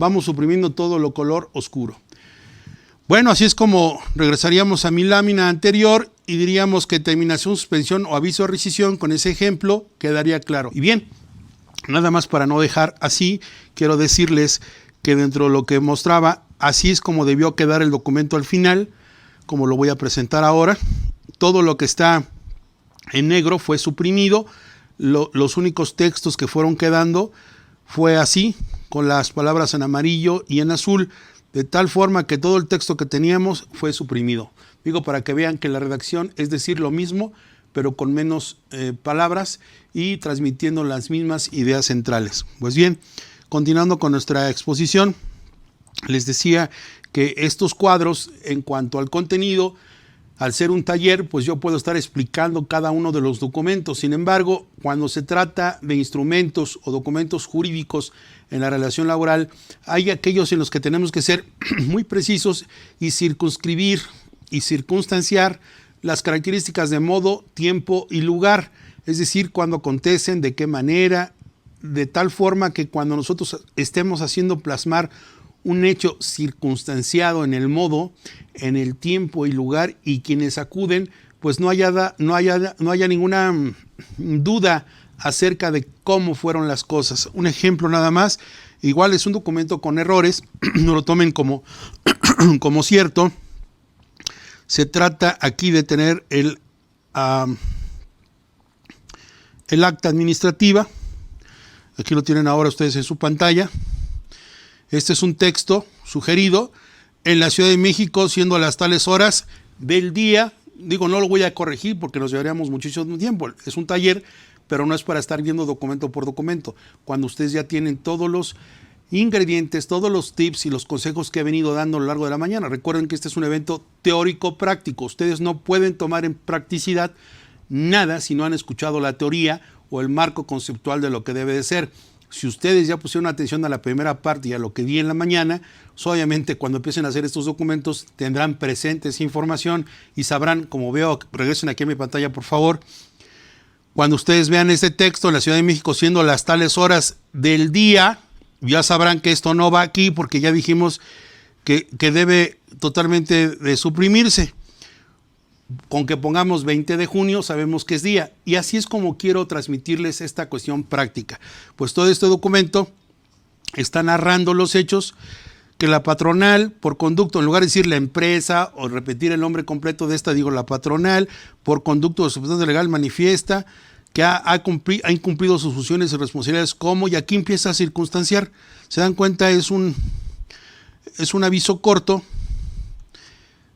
vamos suprimiendo todo lo color oscuro. Bueno, así es como regresaríamos a mi lámina anterior y diríamos que terminación, suspensión o aviso de rescisión, con ese ejemplo quedaría claro. Y bien, nada más para no dejar así, quiero decirles que dentro de lo que mostraba, así es como debió quedar el documento al final, como lo voy a presentar ahora. Todo lo que está en negro fue suprimido, los únicos textos que fueron quedando fue así, con las palabras en amarillo y en azul, de tal forma que todo el texto que teníamos fue suprimido. Digo, para que vean que la redacción es decir lo mismo, pero con menos palabras y transmitiendo las mismas ideas centrales. Pues bien, continuando con nuestra exposición, les decía que estos cuadros, en cuanto al contenido, al ser un taller, pues yo puedo estar explicando cada uno de los documentos. Sin embargo, cuando se trata de instrumentos o documentos jurídicos en la relación laboral, hay aquellos en los que tenemos que ser muy precisos y circunscribir y circunstanciar las características de modo, tiempo y lugar. Es decir, cuando acontecen, de qué manera, de tal forma que cuando nosotros estemos haciendo plasmar un hecho circunstanciado en el modo, en el tiempo y lugar, y quienes acuden, pues no haya ninguna duda acerca de cómo fueron las cosas. Un ejemplo nada más, igual es un documento con errores, no lo tomen como cierto. Se trata aquí de tener el acta administrativa. Aquí lo tienen ahora ustedes en su pantalla. Este es un texto sugerido en la Ciudad de México, siendo a las tales horas del día. Digo, no lo voy a corregir porque nos llevaríamos muchísimo tiempo. Es un taller, pero no es para estar viendo documento por documento. Cuando ustedes ya tienen todos los ingredientes, todos los tips y los consejos que he venido dando a lo largo de la mañana. Recuerden que este es un evento teórico-práctico. Ustedes no pueden tomar en practicidad nada si no han escuchado la teoría o el marco conceptual de lo que debe de ser. Si ustedes ya pusieron atención a la primera parte y a lo que di en la mañana, pues obviamente cuando empiecen a hacer estos documentos tendrán presente esa información y sabrán, como veo, regresen aquí a mi pantalla por favor, cuando ustedes vean este texto en la Ciudad de México siendo las tales horas del día, ya sabrán que esto no va aquí porque ya dijimos que debe totalmente de suprimirse. Con que pongamos 20 de junio sabemos que es día, y así es como quiero transmitirles esta cuestión práctica. Pues todo este documento está narrando los hechos que la patronal, por conducto, en lugar de decir la empresa o repetir el nombre completo de esta, digo la patronal, por conducto de substancia legal manifiesta que ha incumplido sus funciones y responsabilidades como, y aquí empieza a circunstanciar. Se dan cuenta, es un aviso corto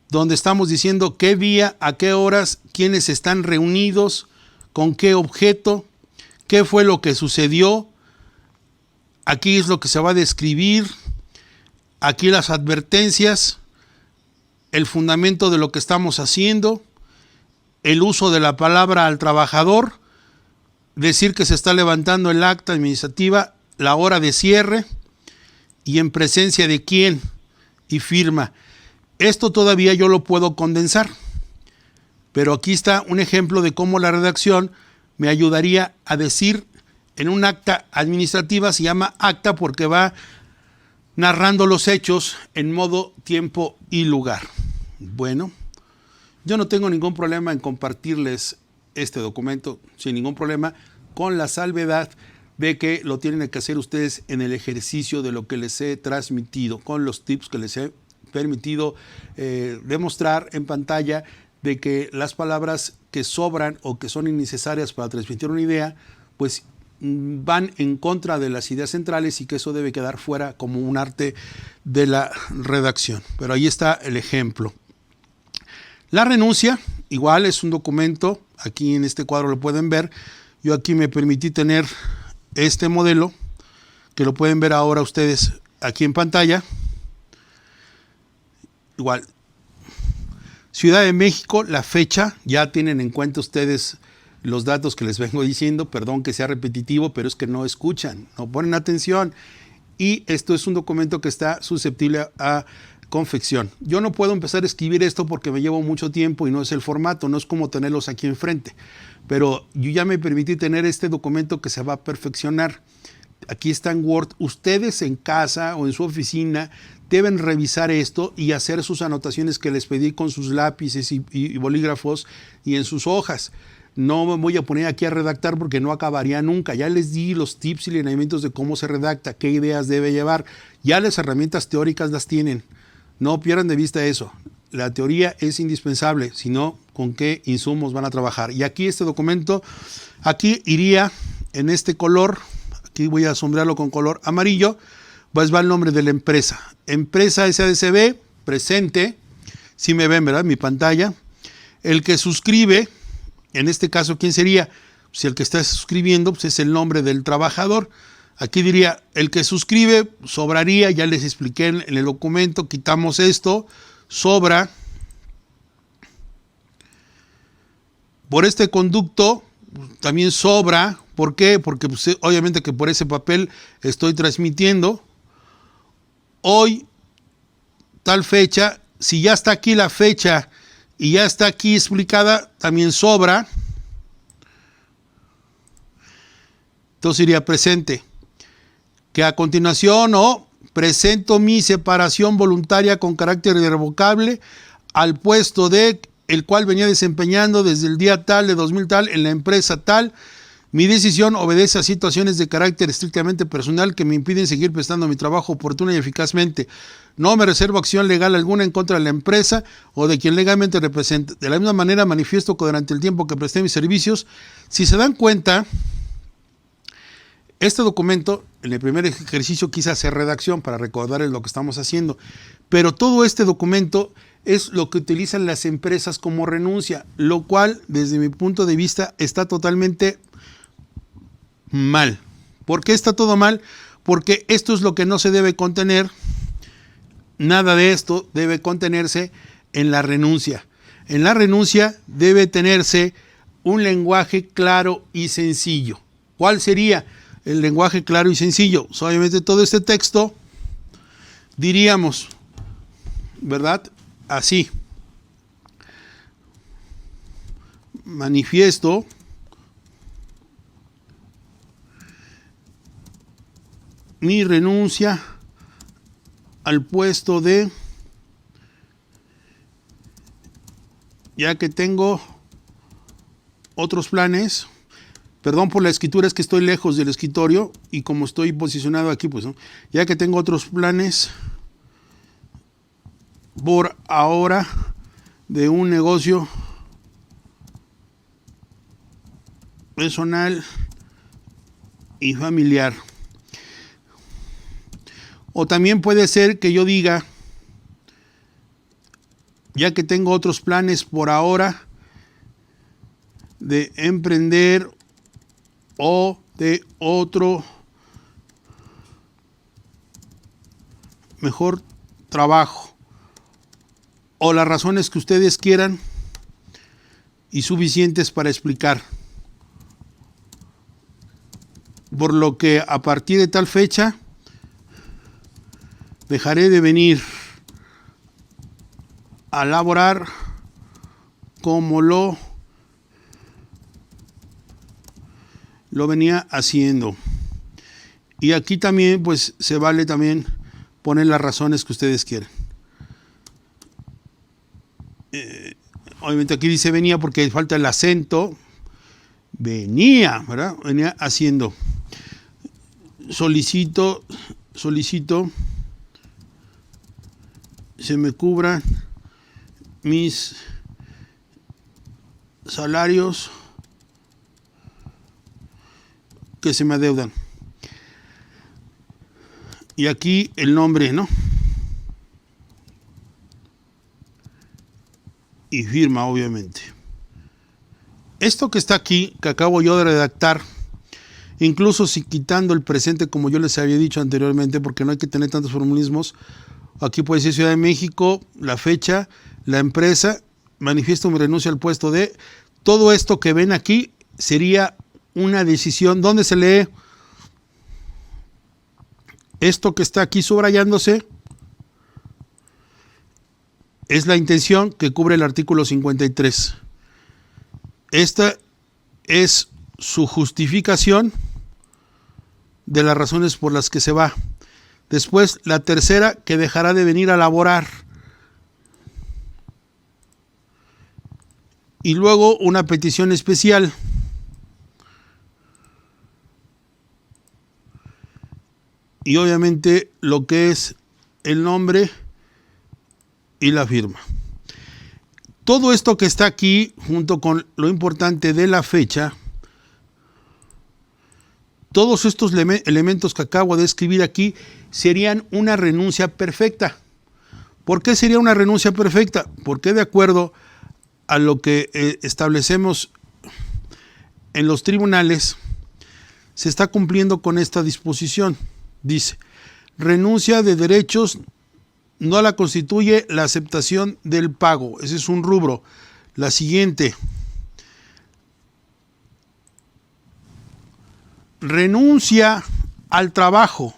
donde estamos diciendo qué día, a qué horas, quiénes están reunidos, con qué objeto, qué fue lo que sucedió. Aquí es lo que se va a describir, aquí las advertencias, el fundamento de lo que estamos haciendo, el uso de la palabra al trabajador, decir que se está levantando el acta administrativa, la hora de cierre y en presencia de quién y firma. Esto todavía yo lo puedo condensar, pero aquí está un ejemplo de cómo la redacción me ayudaría a decir en un acta administrativa, se llama acta porque va narrando los hechos en modo, tiempo y lugar. Bueno, yo no tengo ningún problema en compartirles este documento, sin ningún problema, con la salvedad de que lo tienen que hacer ustedes en el ejercicio de lo que les he transmitido, con los tips que les he permitido demostrar en pantalla, de que las palabras que sobran o que son innecesarias para transmitir una idea, pues van en contra de las ideas centrales y que eso debe quedar fuera como un arte de la redacción. Pero ahí está el ejemplo. La renuncia, igual es un documento, aquí en este cuadro lo pueden ver. Yo aquí me permití tener este modelo, que lo pueden ver ahora ustedes aquí en pantalla. Igual, Ciudad de México, la fecha, ya tienen en cuenta ustedes los datos que les vengo diciendo, perdón que sea repetitivo, pero es que no escuchan, no ponen atención. Y esto es un documento que está susceptible a confección. Yo no puedo empezar a escribir esto porque me llevo mucho tiempo y no es el formato, no es como tenerlos aquí enfrente. Pero yo ya me permití tener este documento que se va a perfeccionar. aquí está en Word. Ustedes en casa o en su oficina deben revisar esto y hacer sus anotaciones que les pedí con sus lápices y bolígrafos y en sus hojas. No me voy a poner aquí a redactar porque no acabaría nunca. Ya les di los tips y lineamientos de cómo se redacta, qué ideas debe llevar. Ya las herramientas teóricas las tienen. No pierdan de vista eso. La teoría es indispensable, sino con qué insumos van a trabajar. Y aquí este documento, aquí iría en este color, aquí voy a sombrearlo con color amarillo, pues va el nombre de la empresa. Empresa SADCB, presente, si me ven, ¿verdad? Mi pantalla. El que suscribe, en este caso, ¿quién sería? Si el que está suscribiendo, pues es el nombre del trabajador. Aquí diría, el que suscribe, sobraría, ya les expliqué en el documento, quitamos esto, sobra. Por este conducto, también sobra. ¿Por qué? Porque pues, obviamente que por ese papel estoy transmitiendo. Hoy, tal fecha, si ya está aquí la fecha y ya está aquí explicada, también sobra. Entonces iría presente. Que a continuación, presento mi separación voluntaria con carácter irrevocable al puesto de el cual venía desempeñando desde el día tal de 2000 tal en la empresa tal. Mi decisión obedece a situaciones de carácter estrictamente personal que me impiden seguir prestando mi trabajo oportuna y eficazmente. No me reservo acción legal alguna en contra de la empresa o de quien legalmente represente. De la misma manera manifiesto que durante el tiempo que presté mis servicios, si se dan cuenta, este documento, en el primer ejercicio quise hacer redacción para recordarles lo que estamos haciendo, pero todo este documento es lo que utilizan las empresas como renuncia, lo cual desde mi punto de vista está totalmente mal. ¿Por qué está todo mal? Porque esto es lo que no se debe contener. Nada de esto debe contenerse en la renuncia. En la renuncia debe tenerse un lenguaje claro y sencillo. ¿Cuál sería el lenguaje claro y sencillo? Obviamente todo este texto diríamos, ¿verdad? Así. Manifiesto mi renuncia al puesto de, ya que tengo otros planes. Perdón por la escritura, es que estoy lejos del escritorio y como estoy posicionado aquí, pues, ¿no? Ya que tengo otros planes por ahora de un negocio personal y familiar. O también puede ser que yo diga, ya que tengo otros planes por ahora de emprender o de otro mejor trabajo, o las razones que ustedes quieran y suficientes para explicar, por lo que a partir de tal fecha dejaré de venir a laborar como lo venía haciendo. Y aquí también pues se vale también poner las razones que ustedes quieran. Obviamente aquí dice venía porque falta el acento. Venía, ¿verdad? Venía haciendo. Solicito se me cubran mis salarios que se me adeudan. Y aquí el nombre, ¿no? Y firma, obviamente. Esto que está aquí, que acabo yo de redactar, incluso si quitando el presente, como yo les había dicho anteriormente, porque no hay que tener tantos formulismos, aquí puede decir Ciudad de México, la fecha, la empresa, manifiesto mi renuncia al puesto de, todo esto que ven aquí sería una decisión. ¿Dónde se lee? Esto que está aquí subrayándose es la intención que cubre el artículo 53. Esta es su justificación de las razones por las que se va. Después, la tercera, que dejará de venir a laborar. Y luego una petición especial. Y obviamente lo que es el nombre y la firma. Todo esto que está aquí, junto con lo importante de la fecha, todos estos elementos que acabo de escribir aquí serían una renuncia perfecta. ¿Por qué sería una renuncia perfecta? Porque de acuerdo a lo que establecemos en los tribunales, se está cumpliendo con esta disposición. Dice, renuncia de derechos no la constituye la aceptación del pago. Ese es un rubro. La siguiente, renuncia al trabajo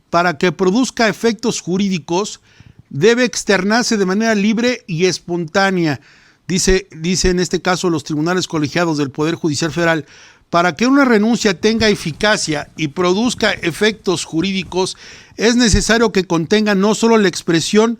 para que produzca efectos jurídicos debe externarse de manera libre y espontánea. Dice en este caso los tribunales colegiados del Poder Judicial Federal, para que una renuncia tenga eficacia y produzca efectos jurídicos, es necesario que contenga no solo la expresión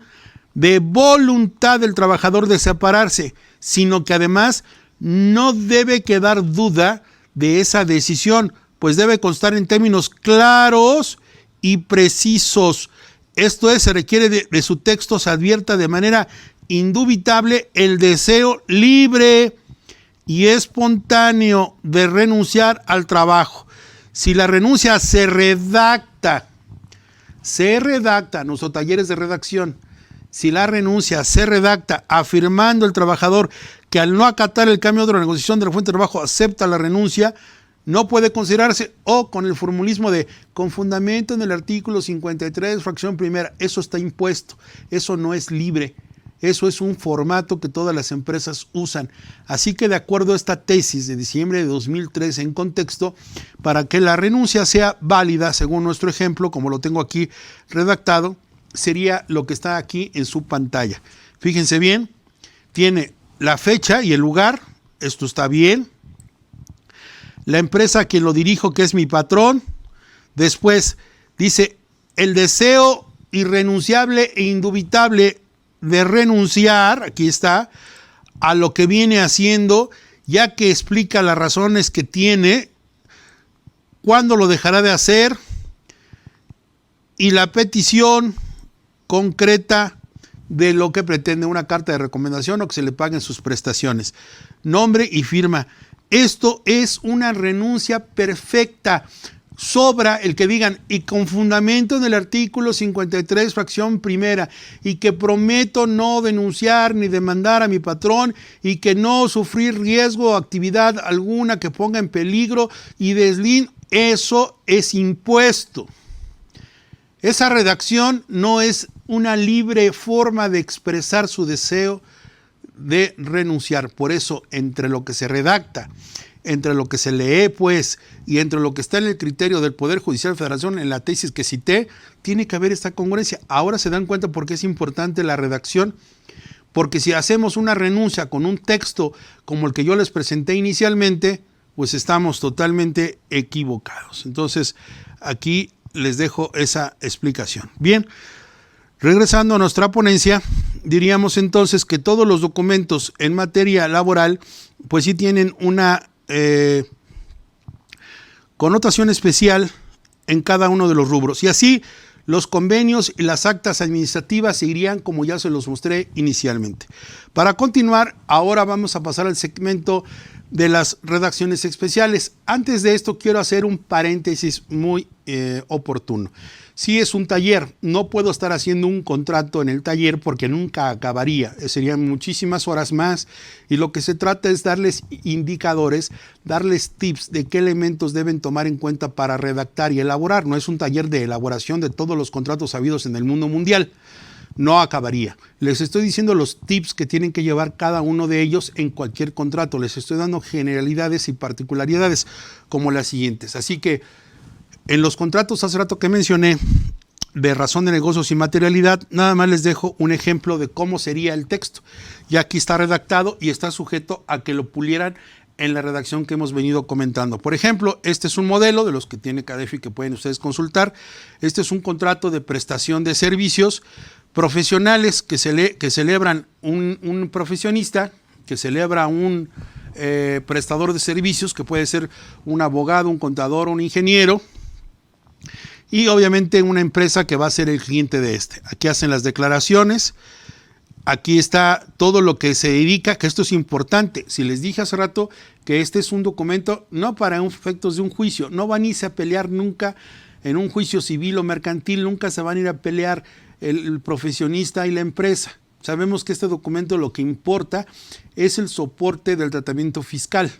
de voluntad del trabajador de separarse, sino que además no debe quedar duda de esa decisión, pues debe constar en términos claros y precisos. Esto es, se requiere de su texto se advierta de manera indubitable el deseo libre y espontáneo de renunciar al trabajo. Si la renuncia se redacta, nuestros talleres de redacción, si la renuncia se redacta afirmando el trabajador que al no acatar el cambio de la negociación de la fuente de trabajo acepta la renuncia, no puede considerarse, o con el formulismo de con fundamento en el artículo 53, fracción primera, eso está impuesto, eso no es libre. Eso es un formato que todas las empresas usan. Así que de acuerdo a esta tesis de diciembre de 2013 en contexto, para que la renuncia sea válida, según nuestro ejemplo, como lo tengo aquí redactado, sería lo que está aquí en su pantalla. Fíjense bien, tiene la fecha y el lugar, esto está bien. La empresa a quien lo dirijo, que es mi patrón. Después dice el deseo irrenunciable e indubitable de renunciar, aquí está, a lo que viene haciendo, ya que explica las razones que tiene, cuándo lo dejará de hacer, y la petición concreta de lo que pretende, una carta de recomendación o que se le paguen sus prestaciones. Nombre y firma. Esto es una renuncia perfecta. Sobra el que digan, y con fundamento en el artículo 53, fracción primera, y que prometo no denunciar ni demandar a mi patrón, y que no sufrir riesgo o actividad alguna que ponga en peligro y deslin, eso es impuesto. Esa redacción no es una libre forma de expresar su deseo de renunciar. Por eso, entre lo que se redacta, entre lo que se lee, pues, y entre lo que está en el criterio del Poder Judicial de la Federación, en la tesis que cité, tiene que haber esta congruencia. Ahora se dan cuenta por qué es importante la redacción, porque si hacemos una renuncia con un texto como el que yo les presenté inicialmente, pues estamos totalmente equivocados. Entonces, aquí les dejo esa explicación. Bien, regresando a nuestra ponencia, diríamos entonces que todos los documentos en materia laboral, pues sí tienen una connotación especial en cada uno de los rubros. Y así los convenios y las actas administrativas seguirían como ya se los mostré inicialmente. Para continuar, ahora vamos a pasar al segmento de las redacciones especiales. Antes de esto quiero hacer un paréntesis muy oportuno. Si es un taller, no puedo estar haciendo un contrato en el taller porque nunca acabaría. Serían muchísimas horas más y lo que se trata es darles indicadores, darles tips de qué elementos deben tomar en cuenta para redactar y elaborar. No es un taller de elaboración de todos los contratos habidos en el mundo mundial. No acabaría. Les estoy diciendo los tips que tienen que llevar cada uno de ellos en cualquier contrato. Les estoy dando generalidades y particularidades como las siguientes. Así que en los contratos hace rato que mencioné de razón de negocios y materialidad, nada más les dejo un ejemplo de cómo sería el texto. Ya aquí está redactado y está sujeto a que lo pulieran en la redacción que hemos venido comentando. Por ejemplo, este es un modelo de los que tiene CADEFI que pueden ustedes consultar. Este es un contrato de prestación de servicios profesionales que celebran un profesionista, que celebra un prestador de servicios, que puede ser un abogado, un contador, un ingeniero, y obviamente una empresa que va a ser el cliente de este. Aquí hacen las declaraciones. Aquí está todo lo que se dedica, que esto es importante. Si les dije hace rato que este es un documento no para efectos de un juicio, no van a irse a pelear nunca en un juicio civil o mercantil, nunca se van a ir a pelear el profesionista y la empresa. Sabemos que este documento lo que importa es el soporte del tratamiento fiscal.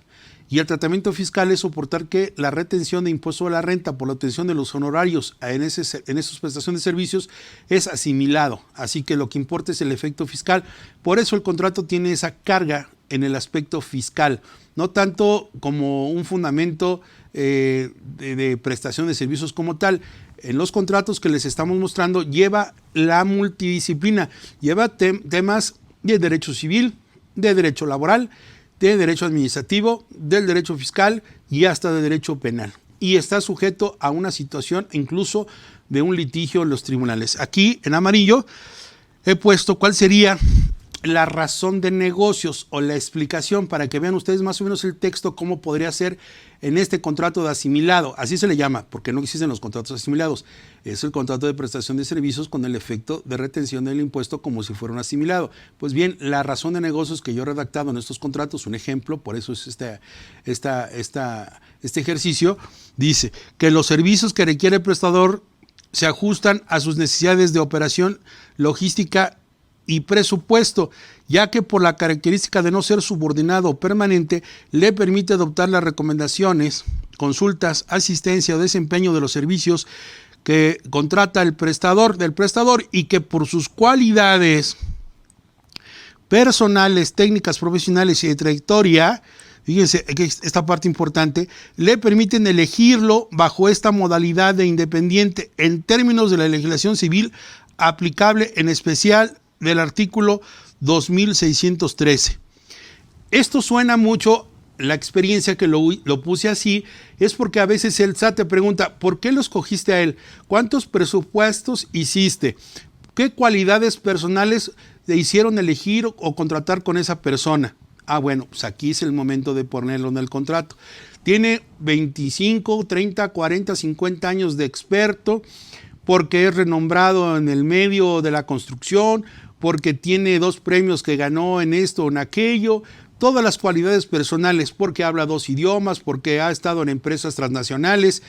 Y el tratamiento fiscal es soportar que la retención de impuesto a la renta por la obtención de los honorarios en esas prestaciones de servicios es asimilado. Así que lo que importa es el efecto fiscal. Por eso el contrato tiene esa carga en el aspecto fiscal, no tanto como un fundamento de prestación de servicios como tal. En los contratos que les estamos mostrando lleva la multidisciplina, lleva temas de derecho civil, de derecho laboral, de derecho administrativo, del derecho fiscal y hasta de derecho penal. Y está sujeto a una situación incluso de un litigio en los tribunales. Aquí en amarillo he puesto cuál sería la razón de negocios o la explicación para que vean ustedes más o menos el texto, cómo podría ser en este contrato de asimilado. Así se le llama, porque no existen los contratos asimilados. Es el contrato de prestación de servicios con el efecto de retención del impuesto como si fuera un asimilado. Pues bien, la razón de negocios que yo he redactado en estos contratos, un ejemplo, por eso es este ejercicio, dice que los servicios que requiere el prestador se ajustan a sus necesidades de operación, logística y presupuesto, ya que por la característica de no ser subordinado o permanente, le permite adoptar las recomendaciones, consultas, asistencia o desempeño de los servicios que contrata el prestador y que por sus cualidades personales, técnicas, profesionales y de trayectoria, fíjense que esta parte importante, le permiten elegirlo bajo esta modalidad de independiente en términos de la legislación civil aplicable, en especial del artículo 2613. Esto suena mucho, la experiencia que lo puse así, es porque a veces el SAT te pregunta, ¿por qué lo escogiste a él? ¿Cuántos presupuestos hiciste? ¿Qué cualidades personales te hicieron elegir o contratar con esa persona? Ah, bueno, pues aquí es el momento de ponerlo en el contrato. Tiene 25, 30, 40, 50 años de experto, porque es renombrado en el medio de la construcción, porque tiene 2 premios que ganó en esto o en aquello, todas las cualidades personales, porque habla 2 idiomas, porque ha estado en empresas transnacionales.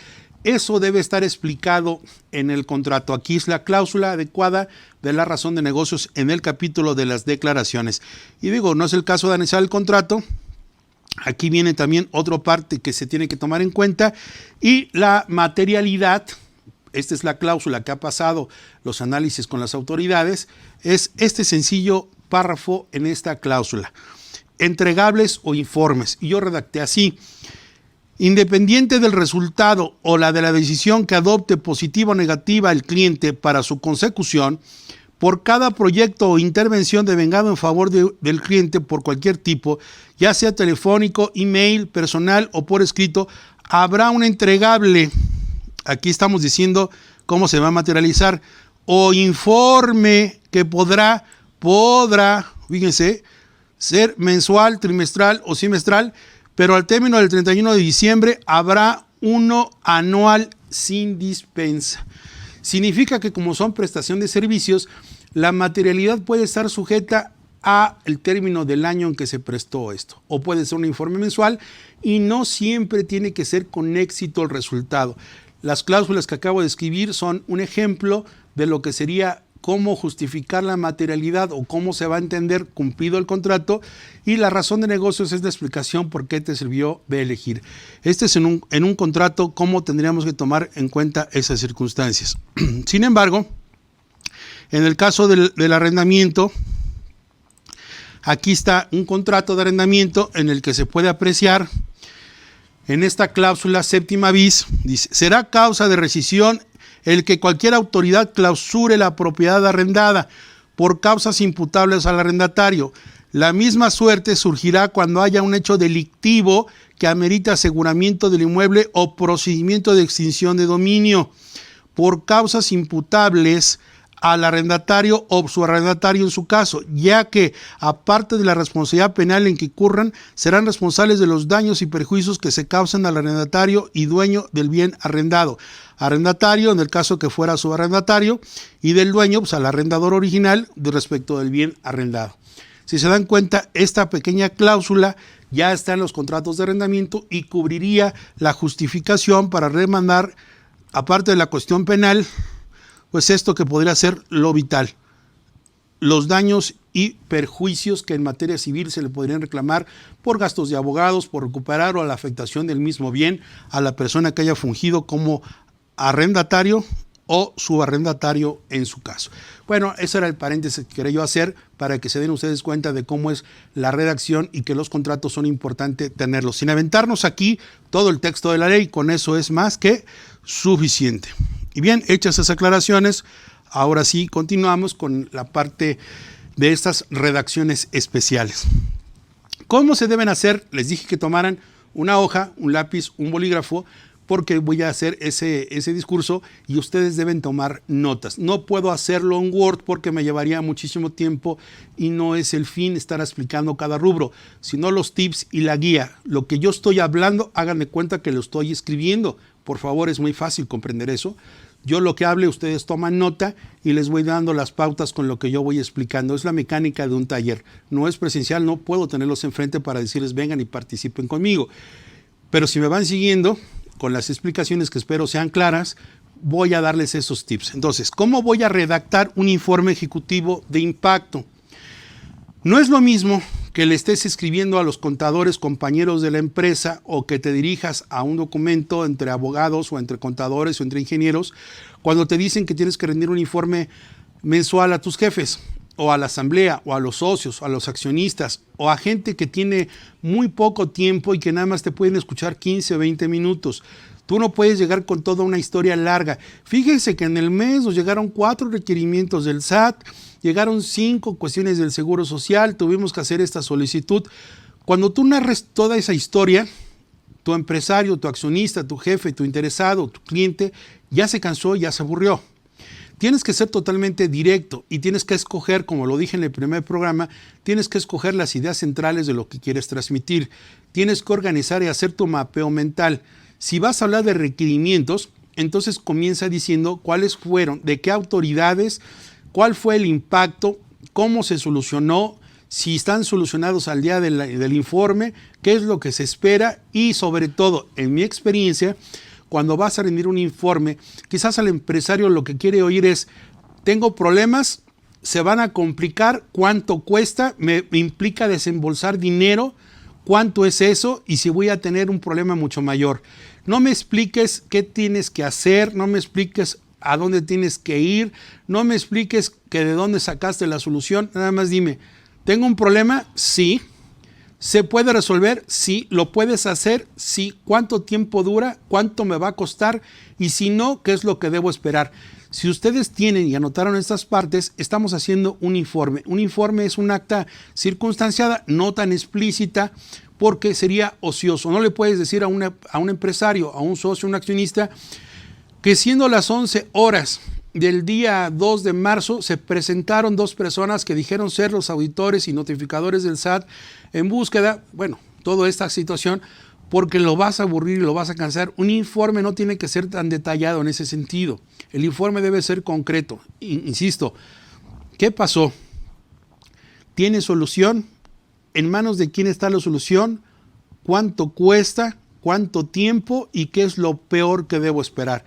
Eso debe estar explicado en el contrato. Aquí es la cláusula adecuada de la razón de negocios en el capítulo de las declaraciones. Y digo, no es el caso de analizar el contrato. Aquí viene también otra parte que se tiene que tomar en cuenta, y la materialidad. Esta es la cláusula que ha pasado los análisis con las autoridades, es este sencillo párrafo en esta cláusula. Entregables o informes. Y yo redacté así: independiente del resultado o la de la decisión que adopte positiva o negativa el cliente para su consecución, por cada proyecto o intervención devengado en favor del cliente por cualquier tipo, ya sea telefónico, email, personal o por escrito, habrá un entregable. Aquí estamos diciendo cómo se va a materializar, o informe que podrá, fíjense, ser mensual, trimestral o semestral, pero al término del 31 de diciembre habrá uno anual sin dispensa. Significa que como son prestación de servicios, la materialidad puede estar sujeta al término del año en que se prestó esto, o puede ser un informe mensual, y no siempre tiene que ser con éxito el resultado. Las cláusulas que acabo de escribir son un ejemplo de lo que sería cómo justificar la materialidad o cómo se va a entender cumplido el contrato, y la razón de negocios es la explicación por qué te sirvió de elegir. Este es en un contrato cómo tendríamos que tomar en cuenta esas circunstancias. Sin embargo, en el caso del arrendamiento, aquí está un contrato de arrendamiento en el que se puede apreciar. En esta cláusula séptima bis, dice, será causa de rescisión el que cualquier autoridad clausure la propiedad arrendada por causas imputables al arrendatario. La misma suerte surgirá cuando haya un hecho delictivo que amerita aseguramiento del inmueble o procedimiento de extinción de dominio por causas imputables al arrendatario o subarrendatario en su caso, ya que, aparte de la responsabilidad penal en que incurran, serán responsables de los daños y perjuicios que se causen al arrendatario y dueño del bien arrendado. Arrendatario, en el caso que fuera subarrendatario, y del dueño, pues al arrendador original, respecto del bien arrendado. Si se dan cuenta, esta pequeña cláusula ya está en los contratos de arrendamiento y cubriría la justificación para demandar, aparte de la cuestión penal, pues esto que podría ser lo vital, los daños y perjuicios que en materia civil se le podrían reclamar por gastos de abogados, por recuperar o a la afectación del mismo bien a la persona que haya fungido como arrendatario o subarrendatario en su caso. Bueno, ese era el paréntesis que quería yo hacer para que se den ustedes cuenta de cómo es la redacción y que los contratos son importantes tenerlos. Sin aventarnos aquí todo el texto de la ley, con eso es más que suficiente. Y bien, hechas esas aclaraciones, ahora sí continuamos con la parte de estas redacciones especiales. ¿Cómo se deben hacer? Les dije que tomaran una hoja, un lápiz, un bolígrafo, porque voy a hacer ese discurso y ustedes deben tomar notas. No puedo hacerlo en Word porque me llevaría muchísimo tiempo y no es el fin estar explicando cada rubro, sino los tips y la guía. Lo que yo estoy hablando, háganme cuenta que lo estoy escribiendo. Por favor, es muy fácil comprender eso. Yo lo que hable, ustedes toman nota y les voy dando las pautas con lo que yo voy explicando. Es la mecánica de un taller. No es presencial, no puedo tenerlos enfrente para decirles vengan y participen conmigo. Pero si me van siguiendo con las explicaciones que espero sean claras, voy a darles esos tips. Entonces, ¿cómo voy a redactar un informe ejecutivo de impacto? No es lo mismo que le estés escribiendo a los contadores compañeros de la empresa o que te dirijas a un documento entre abogados o entre contadores o entre ingenieros cuando te dicen que tienes que rendir un informe mensual a tus jefes o a la asamblea o a los socios, o a los accionistas o a gente que tiene muy poco tiempo y que nada más te pueden escuchar 15 o 20 minutos. Tú no puedes llegar con toda una historia larga. Fíjense que en el mes nos llegaron 4 requerimientos del SAT, llegaron 5 cuestiones del Seguro Social, tuvimos que hacer esta solicitud. Cuando tú narres toda esa historia, tu empresario, tu accionista, tu jefe, tu interesado, tu cliente, ya se cansó, ya se aburrió. Tienes que ser totalmente directo y tienes que escoger, como lo dije en el primer programa, tienes que escoger las ideas centrales de lo que quieres transmitir. Tienes que organizar y hacer tu mapeo mental. Si vas a hablar de requerimientos, entonces comienza diciendo cuáles fueron, de qué autoridades, cuál fue el impacto, cómo se solucionó, si están solucionados al día del informe, qué es lo que se espera y sobre todo, en mi experiencia, cuando vas a rendir un informe, quizás al empresario lo que quiere oír es, tengo problemas, se van a complicar, cuánto cuesta, me implica desembolsar dinero, cuánto es eso y si voy a tener un problema mucho mayor. No me expliques qué tienes que hacer, no me expliques a dónde tienes que ir, no me expliques que de dónde sacaste la solución, nada más dime, ¿tengo un problema? Sí. ¿Se puede resolver? Sí. ¿Lo puedes hacer? Sí. ¿Cuánto tiempo dura? ¿Cuánto me va a costar? Y si no, ¿qué es lo que debo esperar? Si ustedes tienen y anotaron estas partes, estamos haciendo un informe. Un informe es un acta circunstanciada, no tan explícita, porque sería ocioso. No le puedes decir a un empresario, a un socio, un accionista, que siendo las 11 horas del día 2 de marzo se presentaron 2 personas que dijeron ser los auditores y notificadores del SAT en búsqueda, bueno, toda esta situación, porque lo vas a aburrir y lo vas a cansar. Un informe no tiene que ser tan detallado en ese sentido. El informe debe ser concreto. Insisto, ¿qué pasó? ¿Tiene solución? ¿En manos de quién está la solución? ¿Cuánto cuesta? ¿Cuánto tiempo? ¿Y qué es lo peor que debo esperar?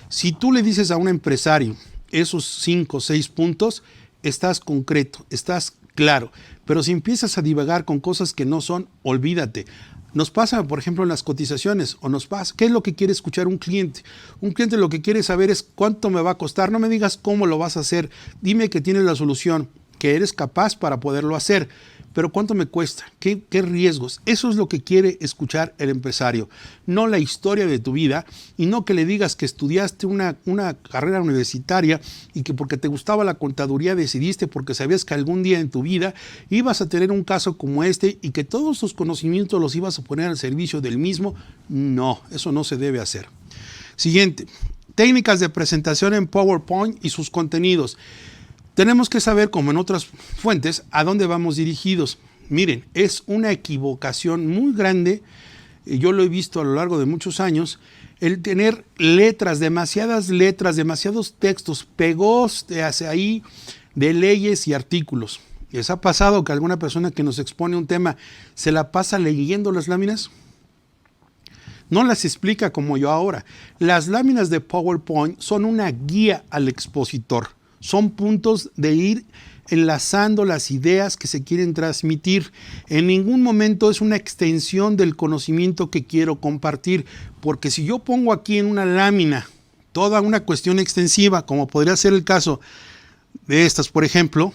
Si tú le dices a un empresario esos 5 o 6 puntos, estás concreto, estás claro. Pero si empiezas a divagar con cosas que no son, olvídate. Nos pasa, por ejemplo, en las cotizaciones, o nos pasa, ¿qué es lo que quiere escuchar un cliente? Un cliente lo que quiere saber es cuánto me va a costar. No me digas cómo lo vas a hacer, dime que tienes la solución, que eres capaz para poderlo hacer. pero ¿cuánto me cuesta? ¿Qué riesgos? Eso es lo que quiere escuchar el empresario, no la historia de tu vida y no que le digas que estudiaste una carrera universitaria y que porque te gustaba la contaduría decidiste porque sabías que algún día en tu vida ibas a tener un caso como este y que todos tus conocimientos los ibas a poner al servicio del mismo. No, eso no se debe hacer. Siguiente, técnicas de presentación en PowerPoint y sus contenidos. Tenemos que saber, como en otras fuentes, a dónde vamos dirigidos. Miren, es una equivocación muy grande, yo lo he visto a lo largo de muchos años, el tener letras, demasiados textos pegados hacia ahí de leyes y artículos. ¿Les ha pasado que alguna persona que nos expone un tema se la pasa leyendo las láminas? No las explica como yo ahora. Las láminas de PowerPoint son una guía al expositor. Son puntos de ir enlazando las ideas que se quieren transmitir. En ningún momento es una extensión del conocimiento que quiero compartir, porque si yo pongo aquí en una lámina toda una cuestión extensiva, como podría ser el caso de estas, por ejemplo,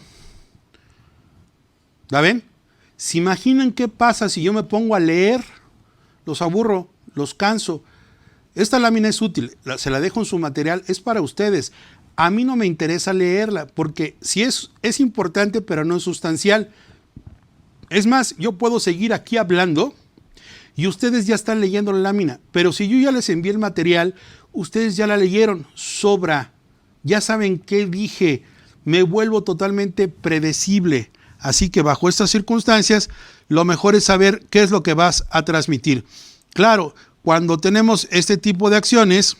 ¿la ven? ¿Se imaginan qué pasa si yo me pongo a leer? Los aburro, los canso. Esta lámina es útil, se la dejo en su material, es para ustedes. A mí no me interesa leerla porque sí es importante, pero no es sustancial. Es más, yo puedo seguir aquí hablando y ustedes ya están leyendo la lámina, pero si yo ya les envié el material, ustedes ya la leyeron, sobra. Ya saben qué dije, me vuelvo totalmente predecible. Así que bajo estas circunstancias, lo mejor es saber qué es lo que vas a transmitir. Claro, cuando tenemos este tipo de acciones,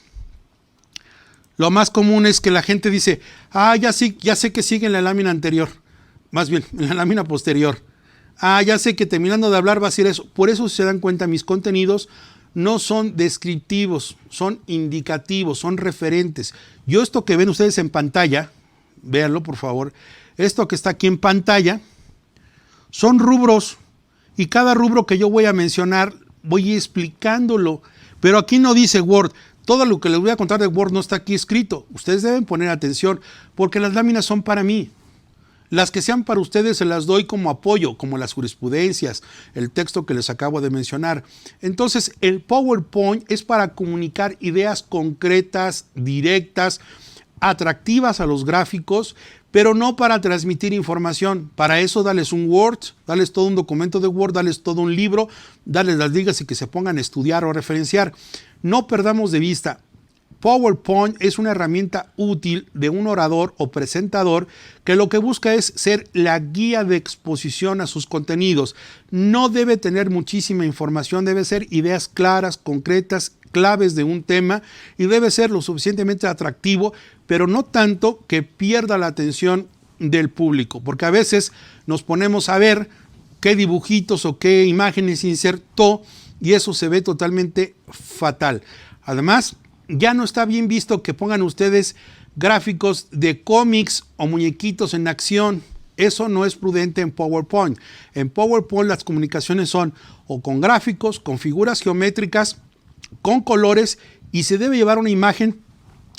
lo más común es que la gente dice, ya sé que sigue en la lámina anterior, más bien, en la lámina posterior. Ya sé que terminando de hablar va a decir eso. Por eso, si se dan cuenta, mis contenidos no son descriptivos, son indicativos, son referentes. Yo esto que ven ustedes en pantalla, véanlo por favor, esto que está aquí en pantalla, son rubros y cada rubro que yo voy a mencionar, voy explicándolo. Pero aquí no dice Word. Todo lo que les voy a contar de Word no está aquí escrito. Ustedes deben poner atención porque las láminas son para mí. Las que sean para ustedes se las doy como apoyo, como las jurisprudencias, el texto que les acabo de mencionar. Entonces, el PowerPoint es para comunicar ideas concretas, directas, atractivas a los gráficos, pero no para transmitir información. Para eso dales un Word, dales todo un documento de Word, dales todo un libro, dales las ligas y que se pongan a estudiar o a referenciar. No perdamos de vista, PowerPoint es una herramienta útil de un orador o presentador que lo que busca es ser la guía de exposición a sus contenidos. No debe tener muchísima información, debe ser ideas claras, concretas, claves de un tema y debe ser lo suficientemente atractivo, pero no tanto que pierda la atención del público, porque a veces nos ponemos a ver qué dibujitos o qué imágenes insertó y eso se ve totalmente fatal. Además, ya no está bien visto que pongan ustedes gráficos de cómics o muñequitos en acción. Eso no es prudente en PowerPoint. En PowerPoint las comunicaciones son o con gráficos, con figuras geométricas, con colores y se debe llevar una imagen,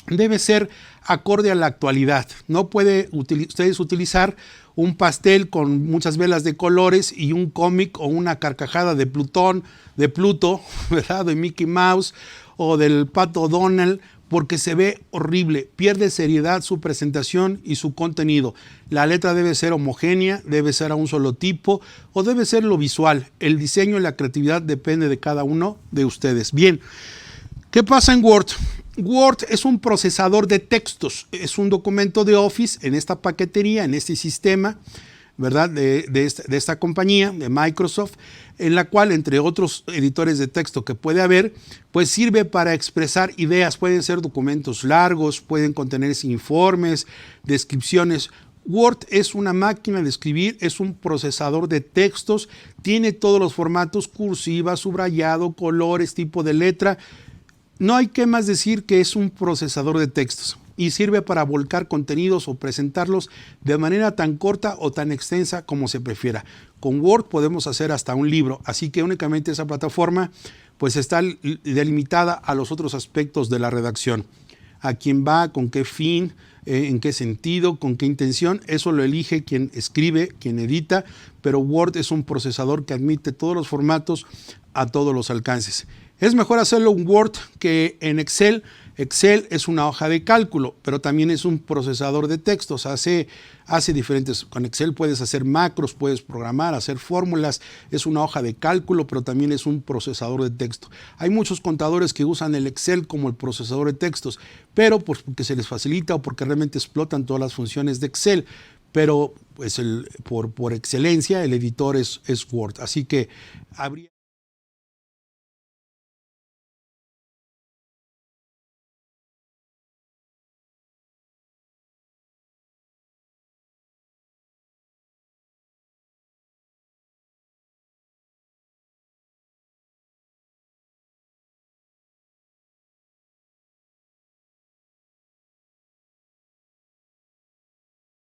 debe ser acorde a la actualidad. No puede ustedes utilizar un pastel con muchas velas de colores y un cómic o una carcajada de Plutón, de Pluto, ¿verdad? De Mickey Mouse o del Pato Donald, porque se ve horrible, pierde seriedad su presentación y su contenido. La letra debe ser homogénea, debe ser a un solo tipo o debe ser lo visual. El diseño y la creatividad depende de cada uno de ustedes. Bien, ¿qué pasa en Word? Word es un procesador de textos, es un documento de Office en esta paquetería, en este sistema, ¿verdad? De esta compañía, de Microsoft, en la cual, entre otros editores de texto que puede haber, pues sirve para expresar ideas. Pueden ser documentos largos, pueden contener informes, descripciones. Word es una máquina de escribir, es un procesador de textos, tiene todos los formatos, cursiva, subrayado, colores, tipo de letra. No hay que más decir que es un procesador de textos y sirve para volcar contenidos o presentarlos de manera tan corta o tan extensa como se prefiera. Con Word podemos hacer hasta un libro, así que únicamente esa plataforma pues está delimitada a los otros aspectos de la redacción. A quién va, con qué fin, en qué sentido, con qué intención. Eso lo elige quien escribe, quien edita, pero Word es un procesador que admite todos los formatos a todos los alcances. Es mejor hacerlo en Word que en Excel. Excel es una hoja de cálculo, pero también es un procesador de textos. Hace diferentes. Con Excel puedes hacer macros, puedes programar, hacer fórmulas. Es una hoja de cálculo, pero también es un procesador de texto. Hay muchos contadores que usan el Excel como el procesador de textos, pero porque se les facilita o porque realmente explotan todas las funciones de Excel. Pero pues por excelencia el editor es Word. Así que habría